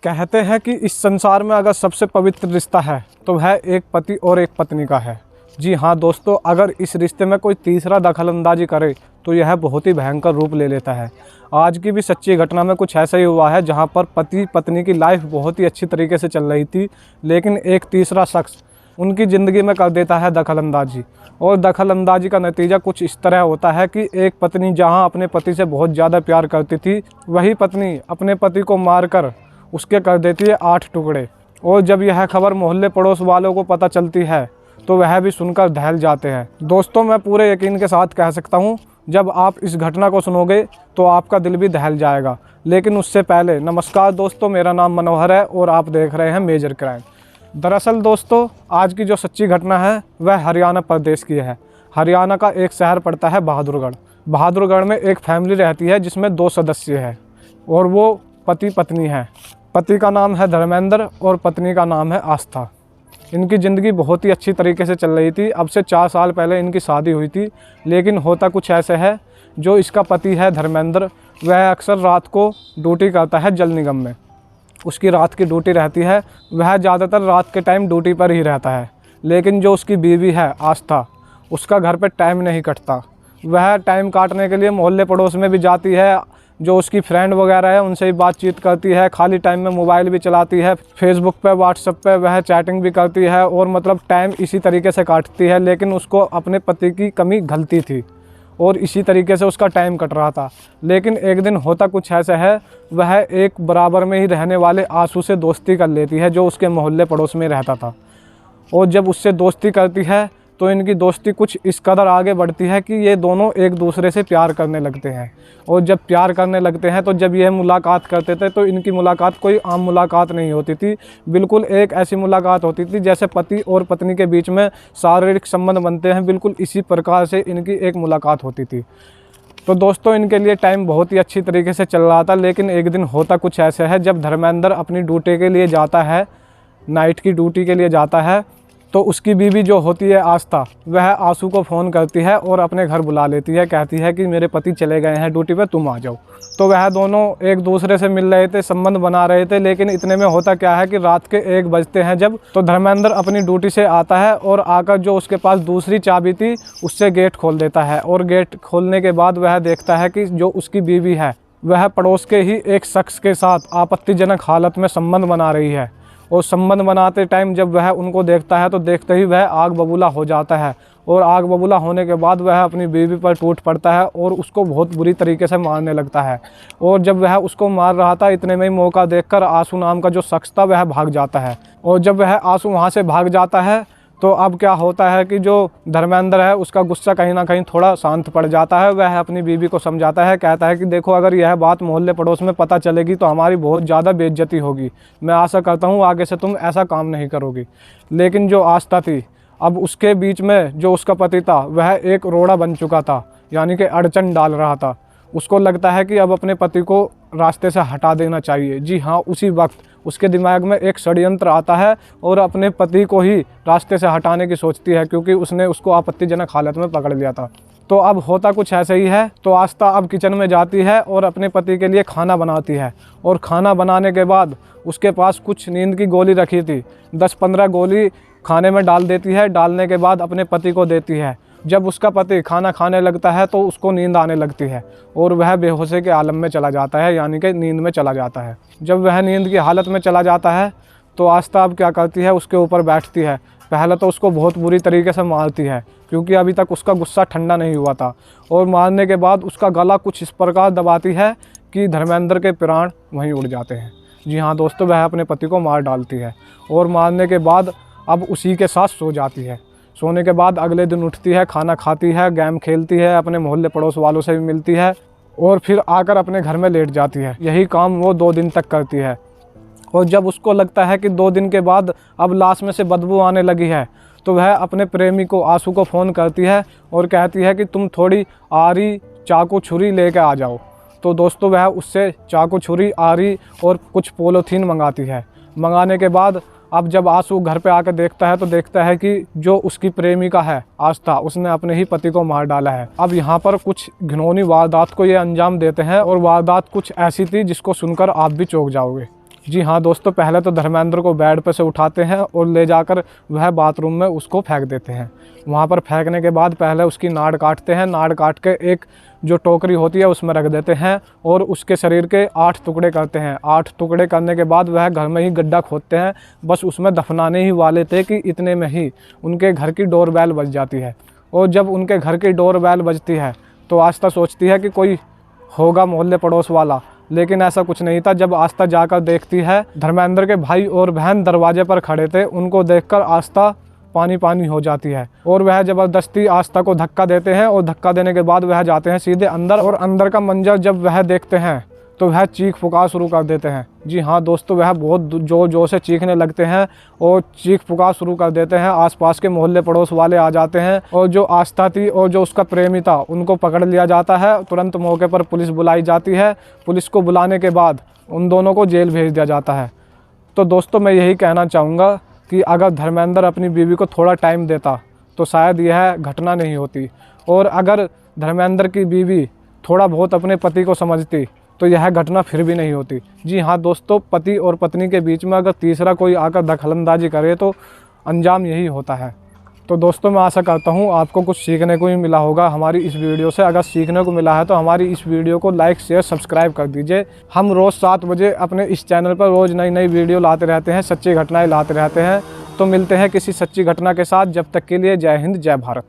कहते हैं कि इस संसार में अगर सबसे पवित्र रिश्ता है तो वह एक पति और एक पत्नी का है। जी हाँ दोस्तों, अगर इस रिश्ते में कोई तीसरा दखलंदाजी करे तो यह बहुत ही भयंकर रूप ले लेता है। आज की भी सच्ची घटना में कुछ ऐसा ही हुआ है, जहाँ पर पति पत्नी की लाइफ बहुत ही अच्छी तरीके से चल रही थी, लेकिन एक तीसरा शख्स उनकी ज़िंदगी में कर देता है दखलंदाजी। और दखलंदाजी का नतीजा कुछ इस तरह होता है कि एक पत्नी जहाँ अपने पति से बहुत ज़्यादा प्यार करती थी, वही पत्नी अपने पति को मारकर उसके कर देती है 8 टुकड़े। और जब यह खबर मोहल्ले पड़ोस वालों को पता चलती है तो वह भी सुनकर दहल जाते हैं। दोस्तों, मैं पूरे यकीन के साथ कह सकता हूँ, जब आप इस घटना को सुनोगे तो आपका दिल भी दहल जाएगा। लेकिन उससे पहले नमस्कार दोस्तों, मेरा नाम मनोहर है और आप देख रहे हैं मेजर क्राइम। दरअसल दोस्तों, आज की जो सच्ची घटना है वह हरियाणा प्रदेश की है। हरियाणा का एक शहर पड़ता है बहादुरगढ़। बहादुरगढ़ में एक फैमिली रहती है जिसमें 2 सदस्य हैं और वो पति पत्नी है। पति का नाम है धर्मेंद्र और पत्नी का नाम है आस्था। इनकी ज़िंदगी बहुत ही अच्छी तरीके से चल रही थी। अब से 4 साल पहले इनकी शादी हुई थी, लेकिन होता कुछ ऐसे है, जो इसका पति है धर्मेंद्र, वह अक्सर रात को ड्यूटी करता है जल निगम में। उसकी रात की ड्यूटी रहती है, वह ज़्यादातर रात के टाइम ड्यूटी पर ही रहता है। लेकिन जो उसकी बीवी है आस्था, उसका घर पे टाइम नहीं कटता। वह टाइम काटने के लिए मोहल्ले पड़ोस में भी जाती है, जो उसकी फ्रेंड वगैरह है उनसे भी बातचीत करती है। खाली टाइम में मोबाइल भी चलाती है, फेसबुक पे व्हाट्सएप पे वह चैटिंग भी करती है और मतलब टाइम इसी तरीके से काटती है। लेकिन उसको अपने पति की कमी खलती थी और इसी तरीके से उसका टाइम कट रहा था। लेकिन एक दिन होता कुछ ऐसा है, वह एक बराबर में ही रहने वाले आंसू से दोस्ती कर लेती है, जो उसके मोहल्ले पड़ोस में रहता था। और जब उससे दोस्ती करती है तो इनकी दोस्ती कुछ इस कदर आगे बढ़ती है कि ये दोनों एक दूसरे से प्यार करने लगते हैं। और जब प्यार करने लगते हैं तो जब ये मुलाकात करते थे तो इनकी मुलाकात कोई आम मुलाकात नहीं होती थी। बिल्कुल एक ऐसी मुलाकात होती थी जैसे पति और पत्नी के बीच में शारीरिक संबंध बनते हैं, बिल्कुल इसी प्रकार से इनकी एक मुलाकात होती थी। तो दोस्तों, इनके लिए टाइम बहुत ही अच्छी तरीके से चल रहा था। लेकिन एक दिन होता कुछ ऐसा है, जब धर्मेंद्र अपनी ड्यूटी के लिए जाता है, नाइट की ड्यूटी के लिए जाता है, तो उसकी बीवी जो होती है आस्था, वह आंसू को फ़ोन करती है और अपने घर बुला लेती है। कहती है कि मेरे पति चले गए हैं ड्यूटी पे, तुम आ जाओ। तो वह दोनों एक दूसरे से मिल रहे थे, संबंध बना रहे थे। लेकिन इतने में होता क्या है कि रात के 1 बजते हैं जब, तो धर्मेंद्र अपनी ड्यूटी से आता है और आकर जो उसके पास दूसरी चाबी थी उससे गेट खोल देता है। और गेट खोलने के बाद वह देखता है कि जो उसकी बीवी है वह पड़ोस के ही एक शख्स के साथ आपत्तिजनक हालत में संबंध बना रही है। और संबंध बनाते टाइम जब वह उनको देखता है तो देखते ही वह आग बबूला हो जाता है। और आग बबूला होने के बाद वह अपनी बीवी पर टूट पड़ता है और उसको बहुत बुरी तरीके से मारने लगता है। और जब वह उसको मार रहा था, इतने में ही मौका देखकर आंसू नाम का जो शख्स था वह भाग जाता है। और जब वह आंसू वहाँ से भाग जाता है तो अब क्या होता है कि जो धर्मेंद्र है उसका गुस्सा कहीं ना कहीं थोड़ा शांत पड़ जाता है। वह अपनी बीवी को समझाता है, कहता है कि देखो, अगर यह बात मोहल्ले पड़ोस में पता चलेगी तो हमारी बहुत ज़्यादा बेइज्जती होगी। मैं आशा करता हूँ आगे से तुम ऐसा काम नहीं करोगी। लेकिन जो आस्था थी, अब उसके बीच में जो उसका पति था वह एक रोड़ा बन चुका था, यानी कि अड़चन डाल रहा था। उसको लगता है कि अब अपने पति को रास्ते से हटा देना चाहिए। जी हाँ, उसी वक्त उसके दिमाग में एक षड्यंत्र आता है और अपने पति को ही रास्ते से हटाने की सोचती है, क्योंकि उसने उसको आपत्तिजनक हालत में पकड़ लिया था। तो अब होता कुछ ऐसे ही है। तो आस्था अब किचन में जाती है और अपने पति के लिए खाना बनाती है। और खाना बनाने के बाद उसके पास कुछ नींद की गोली रखी थी, 10-15 गोली खाने में डाल देती है। डालने के बाद अपने पति को देती है। जब उसका पति खाना खाने लगता है तो उसको नींद आने लगती है और वह बेहोशी के आलम में चला जाता है, यानी कि नींद में चला जाता है। जब वह नींद की हालत में चला जाता है तो आस्था अब क्या करती है, उसके ऊपर बैठती है। पहले तो उसको बहुत बुरी तरीके से मारती है, क्योंकि अभी तक उसका गुस्सा ठंडा नहीं हुआ था। और मारने के बाद उसका गला कुछ इस प्रकार दबाती है कि धर्मेंद्र के प्राण वहीं उड़ जाते हैं। जी हाँ दोस्तों, वह अपने पति को मार डालती है और मारने के बाद अब उसी के साथ सो जाती है। सोने के बाद अगले दिन उठती है, खाना खाती है, गेम खेलती है, अपने मोहल्ले पड़ोस वालों से भी मिलती है और फिर आकर अपने घर में लेट जाती है। यही काम वो 2 दिन तक करती है। और जब उसको लगता है कि 2 दिन के बाद अब लाश में से बदबू आने लगी है, तो वह अपने प्रेमी को आंसू को फ़ोन करती है और कहती है कि तुम थोड़ी आरी, चाकू, छुरी लेकर आ जाओ। तो दोस्तों, वह उससे चाकू, छुरी, आरी और कुछ पॉलीथीन मंगाती है। मंगाने के बाद अब जब आंसू घर पे आकर देखता है तो देखता है कि जो उसकी प्रेमिका है आस्था, उसने अपने ही पति को मार डाला है। अब यहाँ पर कुछ घिनौनी वारदात को ये अंजाम देते हैं और वारदात कुछ ऐसी थी जिसको सुनकर आप भी चौंक जाओगे। जी हाँ दोस्तों, पहले तो धर्मेंद्र को बेड पर से उठाते हैं और ले जाकर वह बाथरूम में उसको फेंक देते हैं। वहाँ पर फेंकने के बाद पहले उसकी नाड़ काटते हैं, नाड़ काट के एक जो टोकरी होती है उसमें रख देते हैं और उसके शरीर के 8 टुकड़े करते हैं। 8 टुकड़े करने के बाद वह घर में ही गड्ढा खोदते हैं। बस उसमें दफनाने ही वाले थे कि इतने में ही उनके घर की डोरबेल बज जाती है। और जब उनके घर की डोरबेल बजती है तो आस्था सोचती है कि कोई होगा मोहल्ले पड़ोस वाला, लेकिन ऐसा कुछ नहीं था। जब आस्था जाकर देखती है, धर्मेंद्र के भाई और बहन दरवाजे पर खड़े थे। उनको देखकर आस्था पानी पानी हो जाती है और वह ज़बरदस्ती आस्था को धक्का देते हैं और धक्का देने के बाद वह जाते हैं सीधे अंदर। और अंदर का मंजर जब वह देखते हैं तो वह चीख पुकार शुरू कर देते हैं। जी हाँ दोस्तों, वह बहुत जोर जोर से चीखने लगते हैं और चीख पुकार शुरू कर देते हैं। आसपास के मोहल्ले पड़ोस वाले आ जाते हैं और जो आस्था थी और जो उसका प्रेमी था उनको पकड़ लिया जाता है। तुरंत मौके पर पुलिस बुलाई जाती है। पुलिस को बुलाने के बाद उन दोनों को जेल भेज दिया जाता है। तो दोस्तों, मैं यही कहना चाहूँगा कि अगर धर्मेंद्र अपनी बीवी को थोड़ा टाइम देता तो शायद यह घटना नहीं होती। और अगर धर्मेंद्र की बीवी थोड़ा बहुत अपने पति को समझती तो यह घटना फिर भी नहीं होती। जी हाँ दोस्तों, पति और पत्नी के बीच में अगर तीसरा कोई आकर दखलंदाजी करे तो अंजाम यही होता है। तो दोस्तों, मैं आशा करता हूँ आपको कुछ सीखने को ही मिला होगा हमारी इस वीडियो से। अगर सीखने को मिला है तो हमारी इस वीडियो को लाइक शेयर सब्सक्राइब कर दीजिए। हम रोज़ 7 बजे अपने इस चैनल पर रोज़ नई नई वीडियो लाते रहते हैं, सच्ची घटनाएँ लाते रहते हैं। तो मिलते हैं किसी सच्ची घटना के साथ। जब तक के लिए जय हिंद, जय भारत।